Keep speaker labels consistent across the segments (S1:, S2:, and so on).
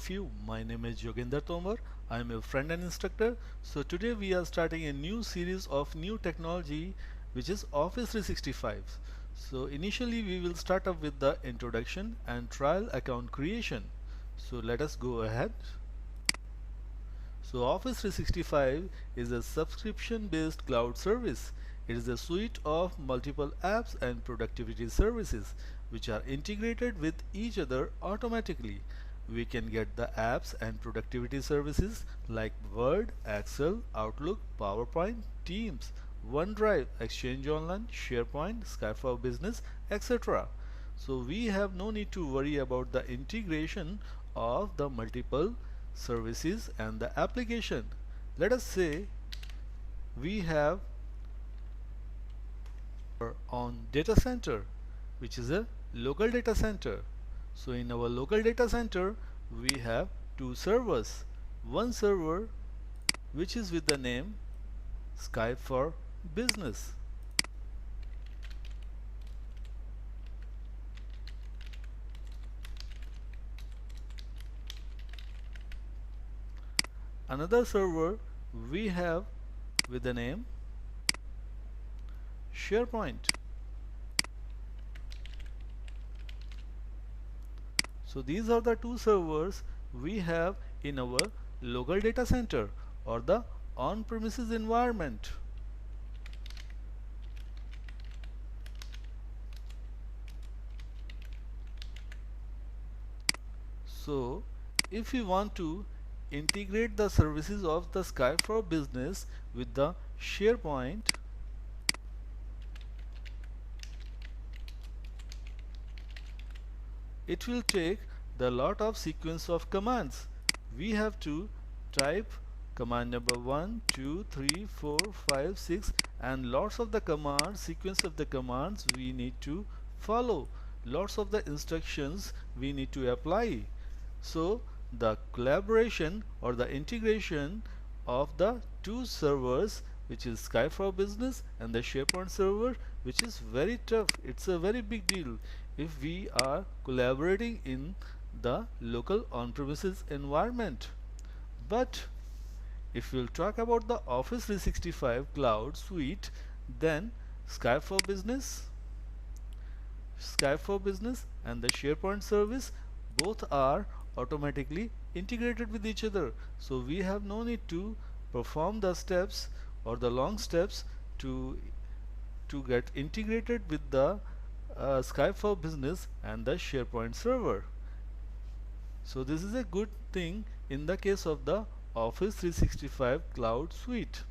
S1: of you. My name is Yoginder Tomar. I am your friend and instructor. So today we are starting a new series of new technology which is Office 365. So initially we will start up with the introduction and trial account creation. So let us go ahead. So Office 365 is a subscription-based cloud service. It is a suite of multiple apps and productivity services which are integrated with each other automatically. We can get the apps and productivity services like Word, Excel, Outlook, PowerPoint, Teams, OneDrive, Exchange Online, SharePoint, Skype for Business, etc. So we have no need to worry about the integration of the multiple services and the application. Let us say we have our own data center, which is a local data center. So in our local data center we have two servers. One server which is with the name Skype for Business. Another server we have with the name SharePoint. So these are the two servers we have in our local data center or the on-premises environment. So if we want to integrate the services of the Skype for Business with the SharePoint, it will take the lot of sequence of commands. We have to type command number 1, 2, 3, 4, 5, 6 and lots of the commands, sequence of the commands we need to follow. Lots of the instructions we need to apply. So the collaboration or the integration of the two servers, which is Skype for Business and the SharePoint server, which is very tough. It's a very big deal if we are collaborating in the local on-premises environment. But if we'll talk about the Office 365 Cloud Suite, then Skype for Business and the SharePoint service both are automatically integrated with each other. So we have no need to perform the steps or the long steps to get integrated with the Skype for Business and the SharePoint server. So this is a good thing in the case of the Office 365 Cloud Suite.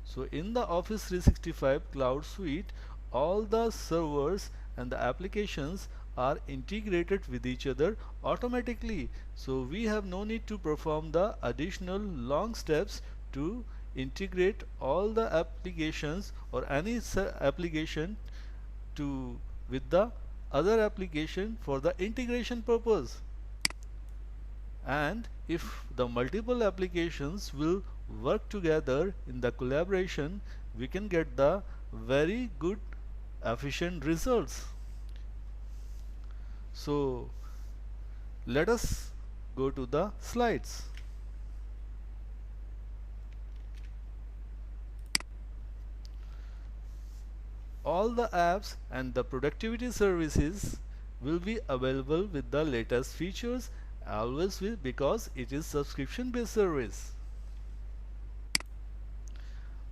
S1: So in the Office 365 Cloud Suite, all the servers and the applications are integrated with each other automatically. So we have no need to perform the additional long steps to integrate all the applications or any application to with the other application for the integration purpose. And if the multiple applications will work together in the collaboration, we can get the very good efficient results. So let us go to the slides. All the apps and the productivity services will be available with the latest features, always with, because it is subscription based service.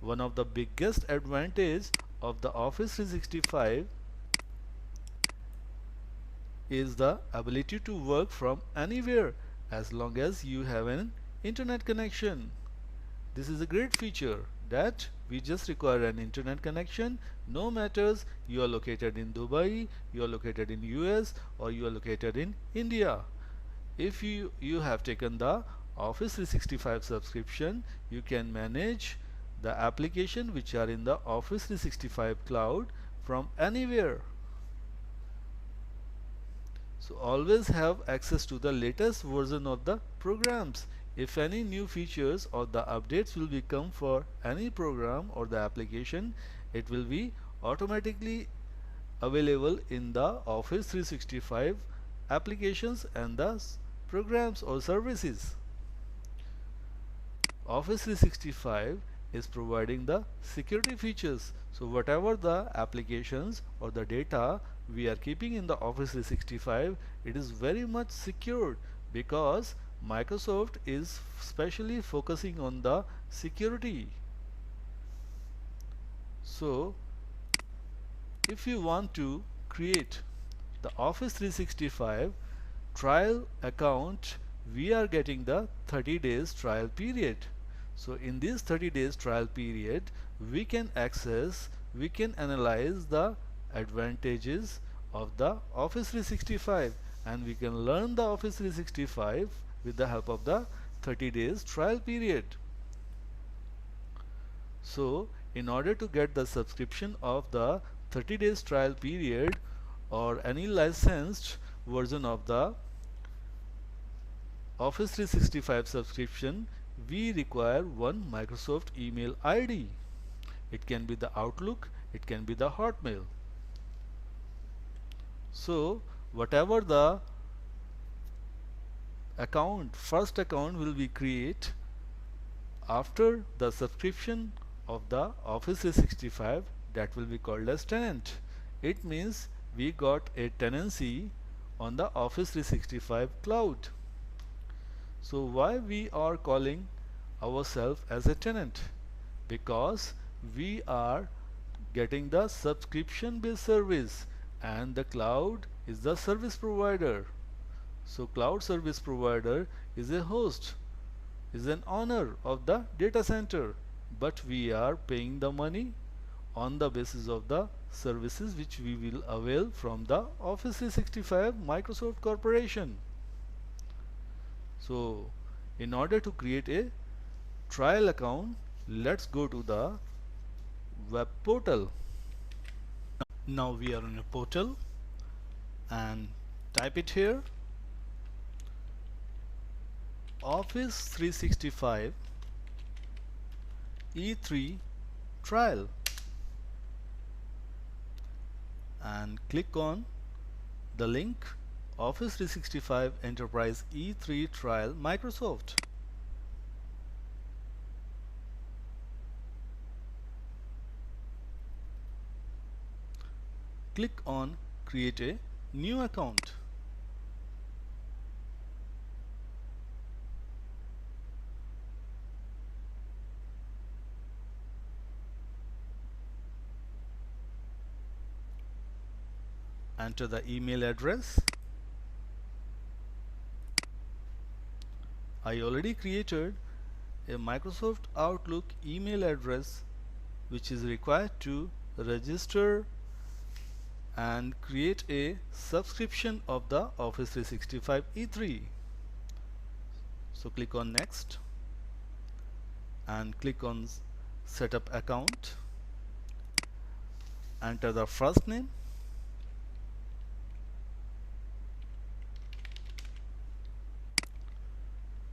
S1: One of the biggest advantage of the Office 365 is the ability to work from anywhere as long as you have an internet connection. This is a great feature that we just require an internet connection, no matters you are located in Dubai, you are located in US or you are located in India. If you have taken the Office 365 subscription, you can manage the application which are in the Office 365 cloud from anywhere. So always have access to the latest version of the programs. If any new features or the updates will become for any program or the application, it will be automatically available in the Office 365 applications and the programs or services. Office 365 is providing the security features. So whatever the applications or the data we are keeping in the Office 365, it is very much secured because Microsoft is specially focusing on the security. So if you want to create the Office 365 trial account, we are getting the 30 days trial period. So in this 30 days trial period, we can access, we can analyze the advantages of the Office 365 and we can learn the Office 365 with the help of the 30 days trial period. So in order to get the subscription of the 30 days trial period or any licensed version of the Office 365 subscription, we require one Microsoft email ID. It can be the Outlook, it can be the Hotmail. So whatever the first account will be create after the subscription of the Office 365, that will be called as tenant. It means we got a tenancy on the Office 365 cloud. So why we are calling ourselves as a tenant? Because we are getting the subscription based service and the cloud is the service provider. So cloud service provider is a host, is an owner of the data center, but we are paying the money on the basis of the services which we will avail from the Office 365 Microsoft Corporation. So in order to create a trial account, let's go to the web portal. Now we are on a portal and type it here, Office 365 E3 trial, and click on the link Office 365 Enterprise E3 trial Microsoft. Click on create a new account. Enter the email address. I already created a Microsoft Outlook email address which is required to register and create a subscription of the Office 365 E3. So click on next and click on setup account. Enter the first name,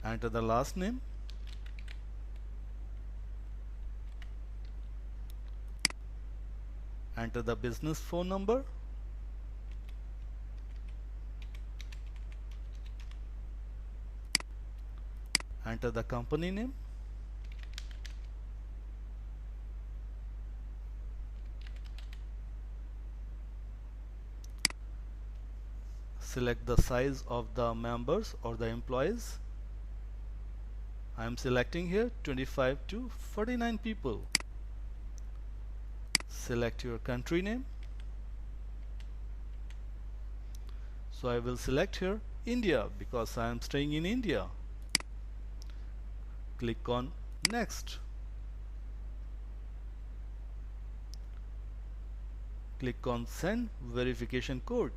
S1: enter the last name, enter the business phone number, enter the company name, select the size of the members or the employees. I am selecting here 25 to 49 people. Select your country name. So I will select here India because I am staying in India. Click on next. Click on send verification code.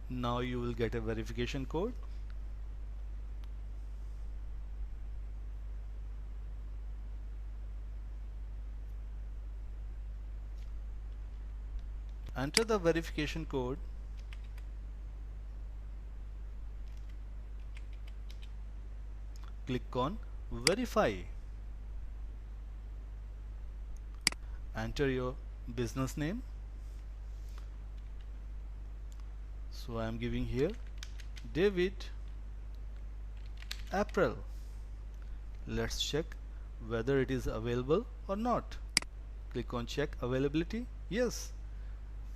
S1: Now you will get a verification code. Enter the verification code. Click on verify. Enter your business name. So I am giving here David Apparel. Let's check whether it is available or not. Click on check availability. Yes,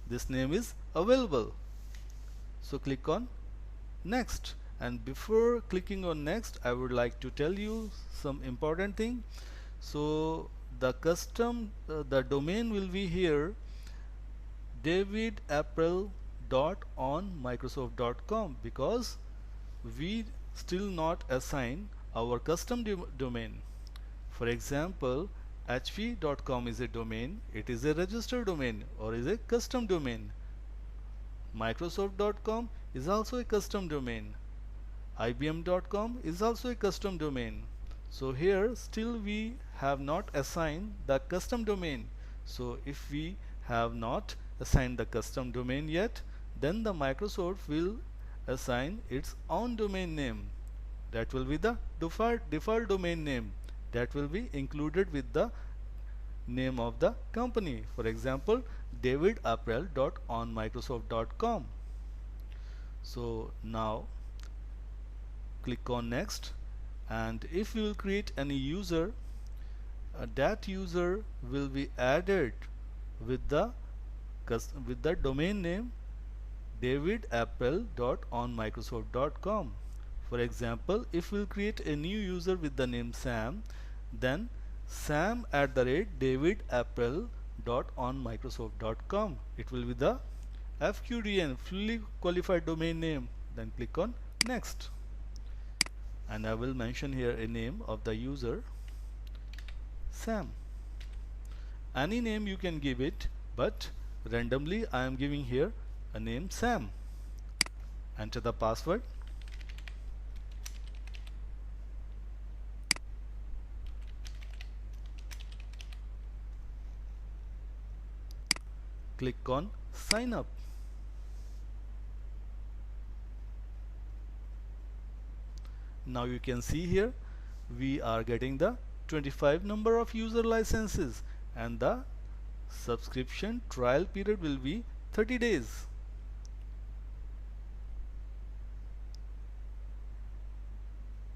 S1: this name is available. So click on next. And before clicking on next, I would like to tell you some important thing. So the domain will be here davidapparel.onmicrosoft.com, because we still not assign our custom domain. For example, hp.com is a domain, it is a registered domain or is a custom domain. Microsoft.com is also a custom domain. IBM.com is also a custom domain. So here still we have not assigned the custom domain. So if we have not assigned the custom domain yet, then the Microsoft will assign its own domain name. That will be the default domain name that will be included with the name of the company. For example, davidapparel.onmicrosoft.com. So now click on next, and if you will create any user, that user will be added with the domain name davidapparel.onmicrosoft.com. For example, if we will create a new user with the name Sam, then sam@davidapparel.onmicrosoft.com. It will be the FQDN, fully qualified domain name. Then click on next, and I will mention here a name of the user, Sam. Any name you can give it, but randomly I am giving here a name Sam. Enter the password. Click on sign up. Now you can see here we are getting the 25 number of user licenses, and the subscription trial period will be 30 days.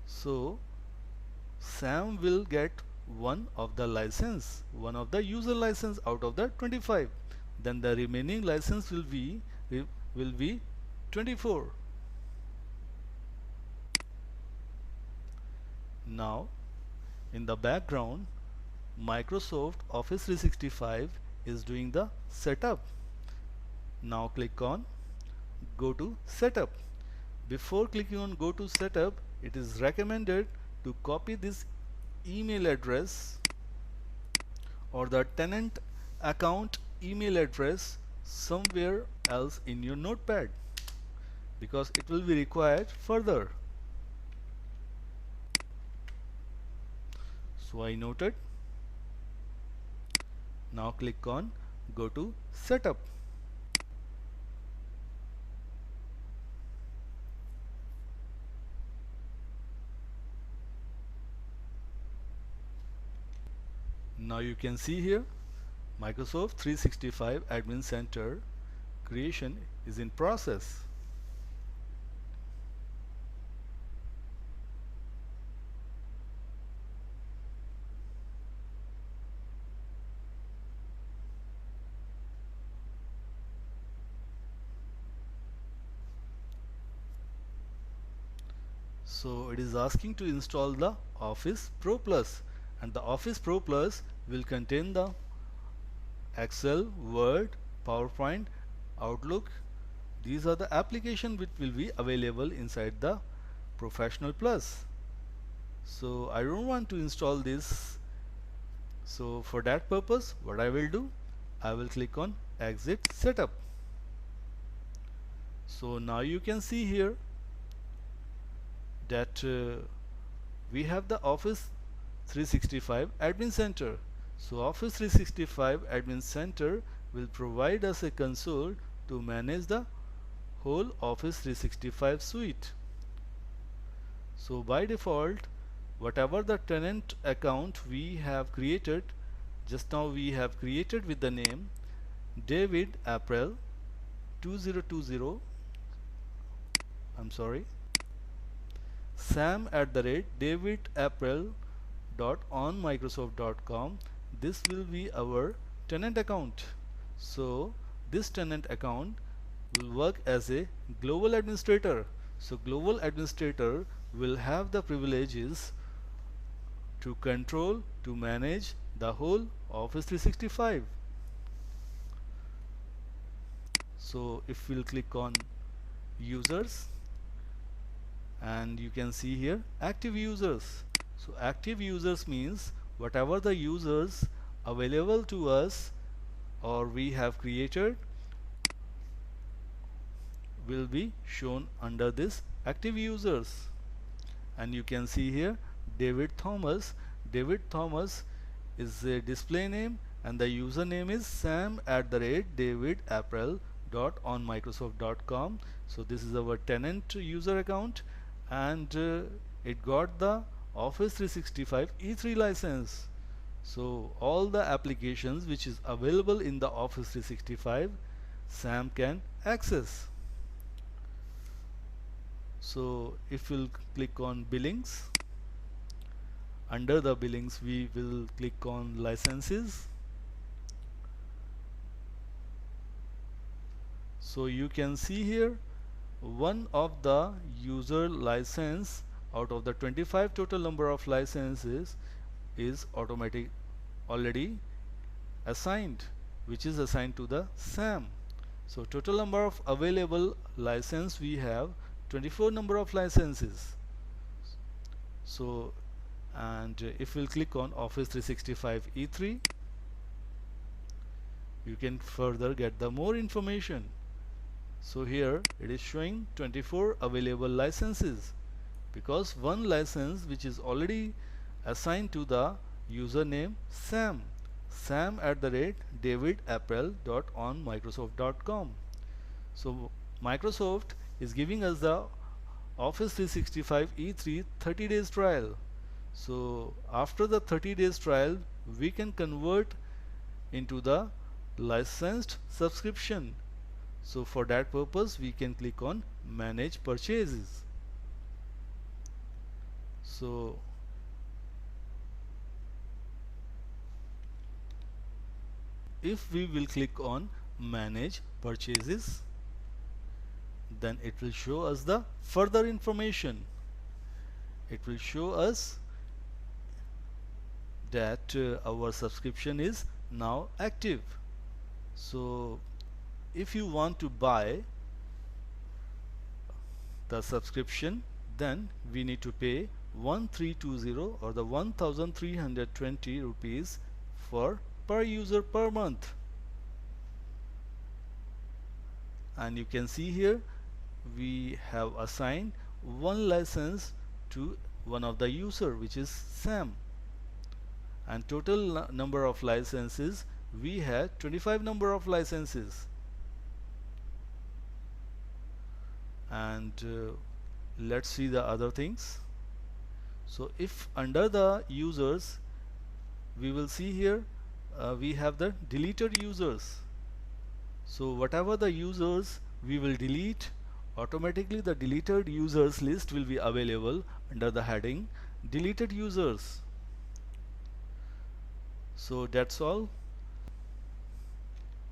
S1: So Sam will get one of the user license out of the 25. Then the remaining license will be 24. Now in the background, Microsoft Office 365 is doing the setup. Now click on go to setup. Before clicking on go to setup, it is recommended to copy this email address or the tenant account email address somewhere else in your notepad, because it will be required further. So I noted. Now click on go to setup. Now you can see here Microsoft 365 Admin Center creation is in process. So it is asking to install the Office Pro Plus, and the Office Pro Plus will contain the Excel, Word, PowerPoint, Outlook. These are the applications which will be available inside the Professional Plus. So I don't want to install this. So for that purpose, what I will do, I will click on Exit Setup. So now you can see here that we have the Office 365 Admin Center. So Office 365 Admin Center will provide us a console to manage the whole Office 365 suite. So by default, whatever the tenant account we have created, just now we have created with the name David April 2020, sam@davidapril.onmicrosoft.com. This will be our tenant account. So this tenant account will work as a global administrator. So global administrator will have the privileges to control, to manage the whole Office 365. So if we'll click on users, and you can see here active users. So active users means whatever the users available to us or we have created will be shown under this active users. And you can see here David Thomas. David Thomas is a display name and the username is sam@davidapril.onmicrosoft.com. So this is our tenant user account, and it got the Office 365 E3 license. So all the applications which is available in the Office 365 Sam can access. So if we'll click on billings, under the billings we will click on licenses. So you can see here one of the user license out of the 25 total number of licenses is already assigned, which is assigned to the SAM. So total number of available license, we have 24 number of licenses. So and if we'll click on Office 365 E3, you can further get the more information. So here it is showing 24 available licenses, because one license which is already assigned to the username sam@davidapril.onmicrosoft.com. So Microsoft is giving us the Office 365 E3 30 days trial. So after the 30 days trial we can convert into the licensed subscription. So for that purpose we can click on manage purchases. So if we will click on manage purchases, then it will show us the further information. It will show us that our subscription is now active. So if you want to buy the subscription, then we need to pay 1320 or the 1320 rupees for per user per month. And you can see here we have assigned one license to one of the user, which is Sam, and total number of licenses, we had 25 number of licenses. And let's see the other things. So if under the users we will see here we have the deleted users. So whatever the users we will delete, automatically the deleted users list will be available under the heading deleted users. So that's all.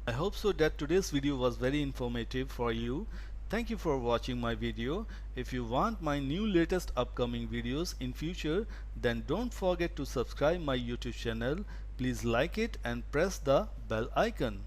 S1: I hope so that today's video was very informative for you. Thank you for watching my video. If you want my new latest upcoming videos in future, then don't forget to subscribe my YouTube channel. Please like it and press the bell icon.